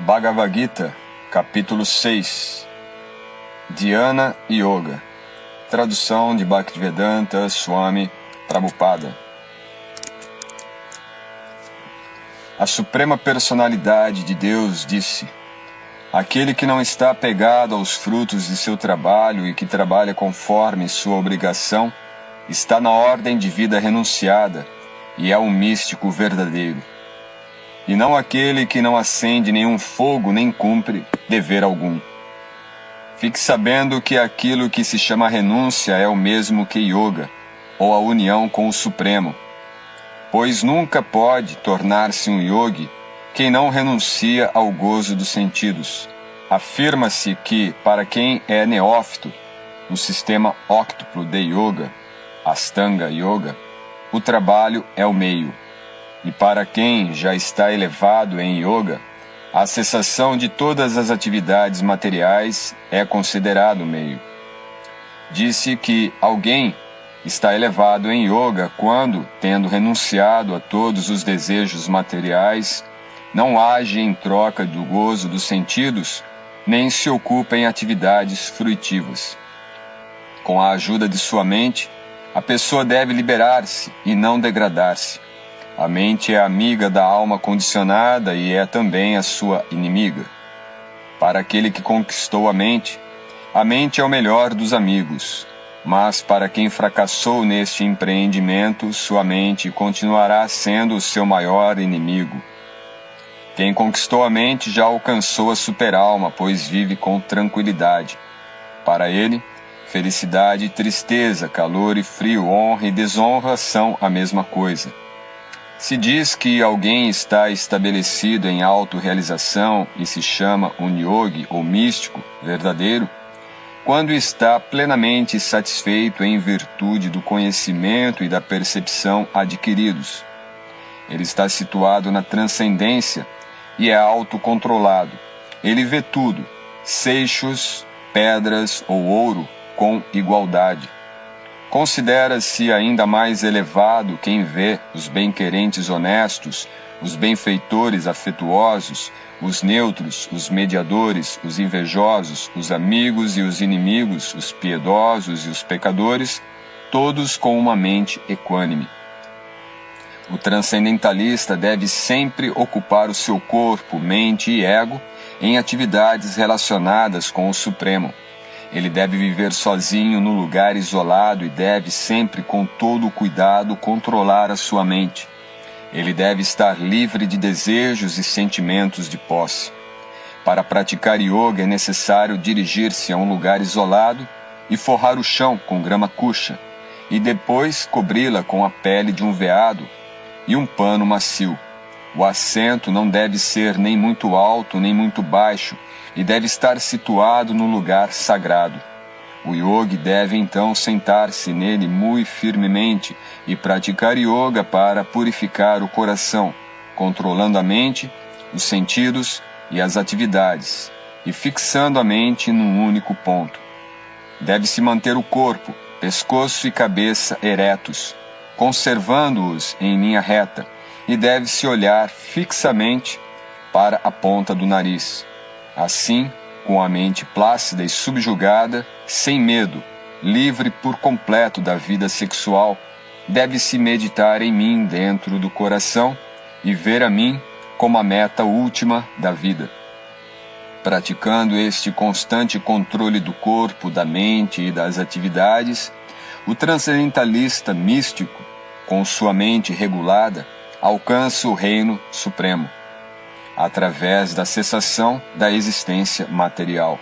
Bhagavad Gita, capítulo 6. Dhyana Yoga. Tradução de Bhaktivedanta Swami Prabhupada. A Suprema Personalidade de Deus disse: aquele que não está apegado aos frutos de seu trabalho e que trabalha conforme sua obrigação, está na ordem de vida renunciada e é um místico verdadeiro. E não aquele que não acende nenhum fogo nem cumpre dever algum. Fique sabendo que aquilo que se chama renúncia é o mesmo que yoga, ou a união com o Supremo. Pois nunca pode tornar-se um yogi quem não renuncia ao gozo dos sentidos. Afirma-se que, para quem é neófito no sistema óctuplo de yoga, Ashtanga Yoga, o trabalho é o meio. E para quem já está elevado em yoga, a cessação de todas as atividades materiais é considerado meio. Disse que alguém está elevado em yoga quando, tendo renunciado a todos os desejos materiais, não age em troca do gozo dos sentidos, nem se ocupa em atividades fruitivas. Com a ajuda de sua mente, a pessoa deve liberar-se e não degradar-se. A mente é amiga da alma condicionada e é também a sua inimiga. Para aquele que conquistou a mente é o melhor dos amigos. Mas para quem fracassou neste empreendimento, sua mente continuará sendo o seu maior inimigo. Quem conquistou a mente já alcançou a superalma, pois vive com tranquilidade. Para ele, felicidade e tristeza, calor e frio, honra e desonra são a mesma coisa. Se diz que alguém está estabelecido em autorrealização e se chama um yogi ou místico verdadeiro, quando está plenamente satisfeito em virtude do conhecimento e da percepção adquiridos. Ele está situado na transcendência e é autocontrolado. Ele vê tudo, seixos, pedras ou ouro, com igualdade. Considera-se ainda mais elevado quem vê os bem-querentes honestos, os benfeitores afetuosos, os neutros, os mediadores, os invejosos, os amigos e os inimigos, os piedosos e os pecadores, todos com uma mente equânime. O transcendentalista deve sempre ocupar o seu corpo, mente e ego em atividades relacionadas com o Supremo. Ele deve viver sozinho no lugar isolado e deve sempre, com todo o cuidado, controlar a sua mente. Ele deve estar livre de desejos e sentimentos de posse. Para praticar yoga é necessário dirigir-se a um lugar isolado e forrar o chão com grama kuxa, e depois cobri-la com a pele de um veado e um pano macio. O assento não deve ser nem muito alto nem muito baixo, e deve estar situado no lugar sagrado. O yogi deve então sentar-se nele muito firmemente e praticar yoga para purificar o coração, controlando a mente, os sentidos e as atividades, e fixando a mente num único ponto. Deve-se manter o corpo, pescoço e cabeça eretos, conservando-os em linha reta, e deve-se olhar fixamente para a ponta do nariz. Assim, com a mente plácida e subjugada, sem medo, livre por completo da vida sexual, deve-se meditar em mim dentro do coração e ver a mim como a meta última da vida. Praticando este constante controle do corpo, da mente e das atividades, o transcendentalista místico, com sua mente regulada, alcança o reino supremo, através da cessação da existência material.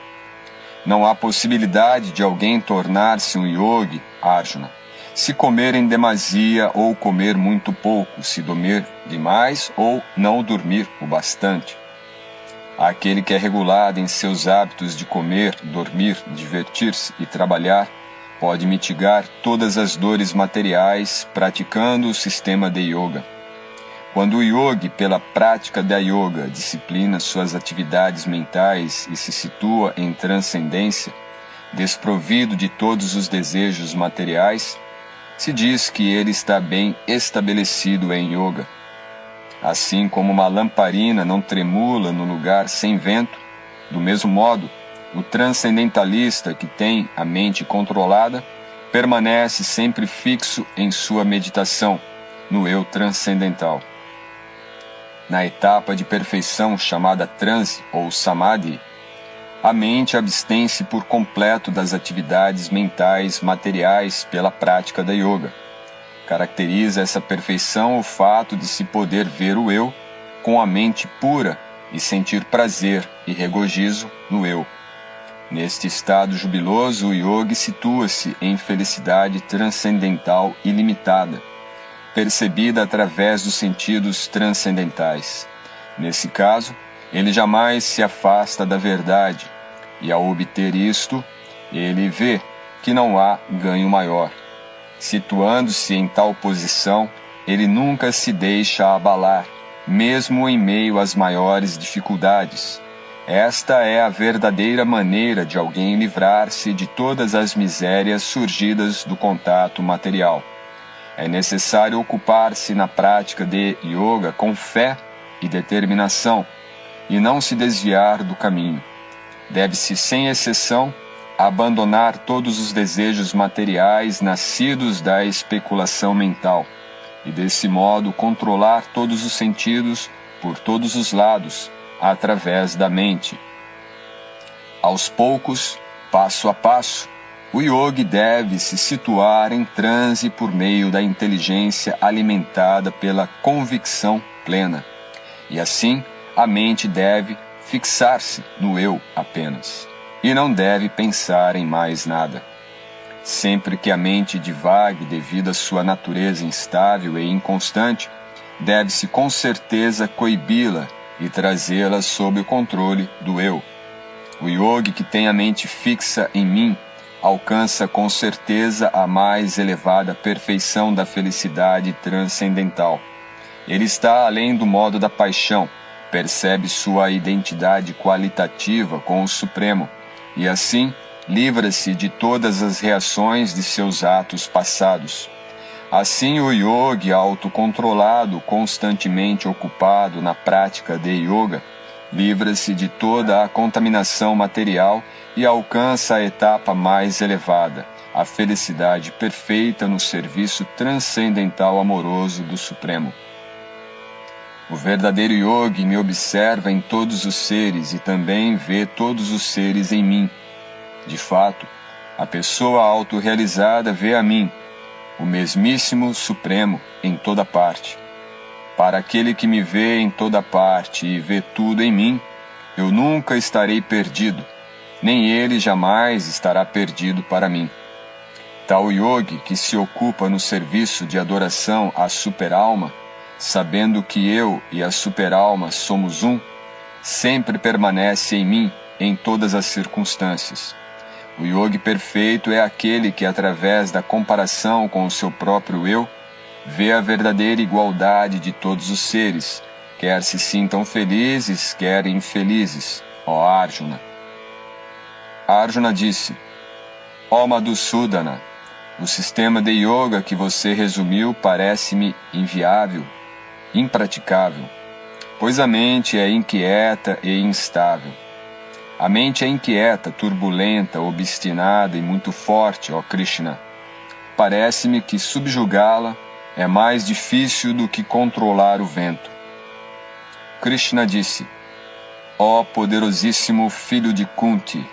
Não há possibilidade de alguém tornar-se um yogi, Arjuna, se comer em demasia ou comer muito pouco, se dormir demais ou não dormir o bastante. Aquele que é regulado em seus hábitos de comer, dormir, divertir-se e trabalhar, pode mitigar todas as dores materiais praticando o sistema de yoga. Quando o yogi, pela prática da yoga, disciplina suas atividades mentais e se situa em transcendência, desprovido de todos os desejos materiais, se diz que ele está bem estabelecido em yoga. Assim como uma lamparina não tremula no lugar sem vento, do mesmo modo, o transcendentalista que tem a mente controlada permanece sempre fixo em sua meditação, no eu transcendental. Na etapa de perfeição chamada transe ou samadhi, a mente abstém-se por completo das atividades mentais materiais pela prática da yoga. Caracteriza essa perfeição o fato de se poder ver o eu com a mente pura e sentir prazer e regozijo no eu. Neste estado jubiloso, o yogi situa-se em felicidade transcendental ilimitada, percebida através dos sentidos transcendentais. Nesse caso, ele jamais se afasta da verdade, e ao obter isto, ele vê que não há ganho maior. Situando-se em tal posição, ele nunca se deixa abalar, mesmo em meio às maiores dificuldades. Esta é a verdadeira maneira de alguém livrar-se de todas as misérias surgidas do contato material. É necessário ocupar-se na prática de yoga com fé e determinação, e não se desviar do caminho. Deve-se, sem exceção, abandonar todos os desejos materiais nascidos da especulação mental, e desse modo controlar todos os sentidos por todos os lados, através da mente. Aos poucos, passo a passo, o yogi deve se situar em transe por meio da inteligência alimentada pela convicção plena, e assim a mente deve fixar-se no eu apenas, e não deve pensar em mais nada. Sempre que a mente divague devido à sua natureza instável e inconstante, deve-se com certeza coibi-la e trazê-la sob o controle do eu. O yogi que tem a mente fixa em mim alcança com certeza a mais elevada perfeição da felicidade transcendental. Ele está além do modo da paixão, percebe sua identidade qualitativa com o Supremo, e assim livra-se de todas as reações de seus atos passados. Assim, o yogi autocontrolado, constantemente ocupado na prática de yoga, livra-se de toda a contaminação material e alcança a etapa mais elevada, a felicidade perfeita no serviço transcendental amoroso do Supremo. O verdadeiro yogi me observa em todos os seres e também vê todos os seres em mim. De fato, a pessoa autorrealizada vê a mim, o mesmíssimo Supremo, em toda parte. Para aquele que me vê em toda parte e vê tudo em mim, eu nunca estarei perdido, nem ele jamais estará perdido para mim. Tal yogi que se ocupa no serviço de adoração à super-alma, sabendo que eu e a super-alma somos um, sempre permanece em mim em todas as circunstâncias. O yogi perfeito é aquele que, através da comparação com o seu próprio eu, vê a verdadeira igualdade de todos os seres, quer se sintam felizes, quer infelizes, ó Arjuna. Arjuna disse: ó Madhusudana, o sistema de yoga que você resumiu parece-me inviável, impraticável, pois a mente é inquieta e instável. A mente é inquieta, turbulenta, obstinada e muito forte, ó Krishna. Parece-me que subjugá-la é mais difícil do que controlar o vento. Krishna disse: ó poderosíssimo filho de Kunti,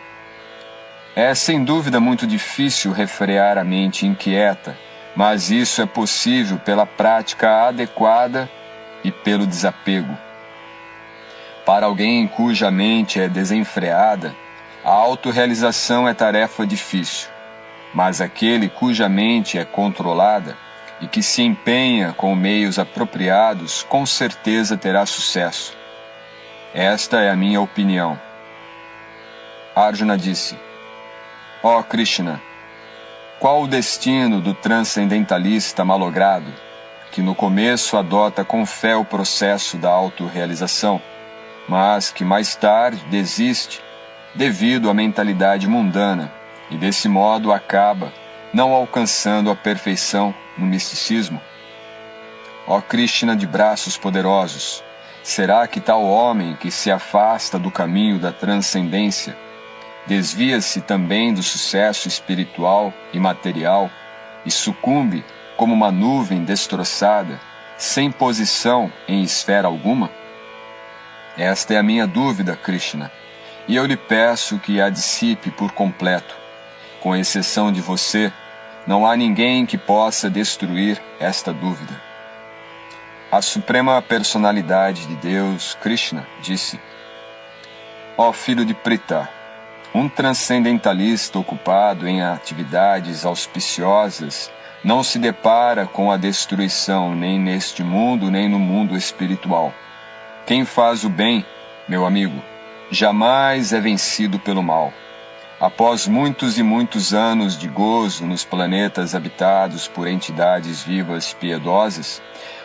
é sem dúvida muito difícil refrear a mente inquieta, mas isso é possível pela prática adequada e pelo desapego. Para alguém cuja mente é desenfreada, a autorrealização é tarefa difícil, mas aquele cuja mente é controlada e que se empenha com meios apropriados, com certeza terá sucesso. Esta é a minha opinião. Arjuna disse: ó Krishna, qual o destino do transcendentalista malogrado, que no começo adota com fé o processo da autorrealização, mas que mais tarde desiste devido à mentalidade mundana e desse modo acaba não alcançando a perfeição no misticismo? Ó Krishna de braços poderosos, será que tal homem que se afasta do caminho da transcendência desvia-se também do sucesso espiritual e material e sucumbe como uma nuvem destroçada, sem posição em esfera alguma? Esta é a minha dúvida, Krishna, e eu lhe peço que a dissipe por completo. Com exceção de você, não há ninguém que possa destruir esta dúvida. A Suprema Personalidade de Deus, Krishna, disse: Ó filho de Pritha, um transcendentalista ocupado em atividades auspiciosas não se depara com a destruição nem neste mundo nem no mundo espiritual. Quem faz o bem, meu amigo, jamais é vencido pelo mal. Após muitos e muitos anos de gozo nos planetas habitados por entidades vivas piedosas,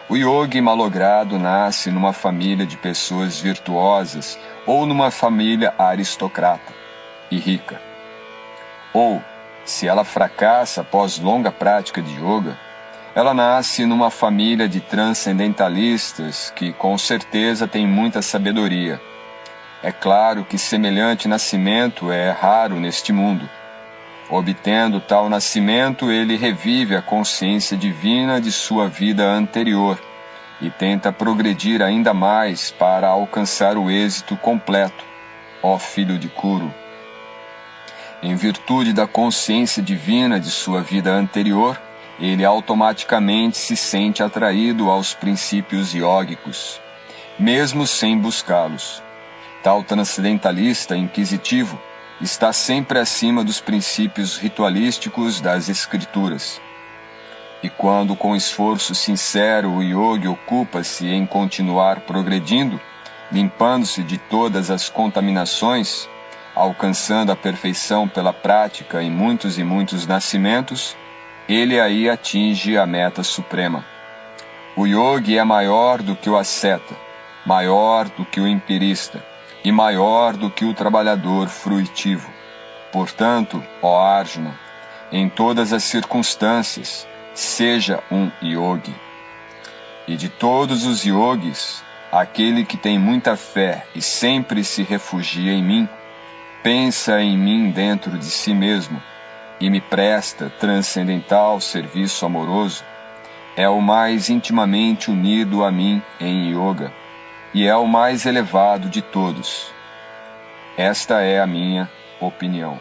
o yogi malogrado nasce numa família de pessoas virtuosas ou numa família aristocrata e rica. Ou, se ela fracassa após longa prática de yoga, ela nasce numa família de transcendentalistas que com certeza tem muita sabedoria. É claro que semelhante nascimento é raro neste mundo. Obtendo tal nascimento, ele revive a consciência divina de sua vida anterior e tenta progredir ainda mais para alcançar o êxito completo, ó filho de Kuru. Em virtude da consciência divina de sua vida anterior, ele automaticamente se sente atraído aos princípios iógicos, mesmo sem buscá-los. Tal transcendentalista inquisitivo está sempre acima dos princípios ritualísticos das escrituras. E quando com esforço sincero o yogi ocupa-se em continuar progredindo, limpando-se de todas as contaminações, alcançando a perfeição pela prática em muitos e muitos nascimentos, ele aí atinge a meta suprema. O yogi é maior do que o asceta, maior do que o empirista e maior do que o trabalhador fruitivo. Portanto, ó Arjuna, em todas as circunstâncias, seja um yogi. E de todos os yogis, aquele que tem muita fé e sempre se refugia em mim, pensa em mim dentro de si mesmo e me presta transcendental serviço amoroso, é o mais intimamente unido a mim em yoga e é o mais elevado de todos. Esta é a minha opinião.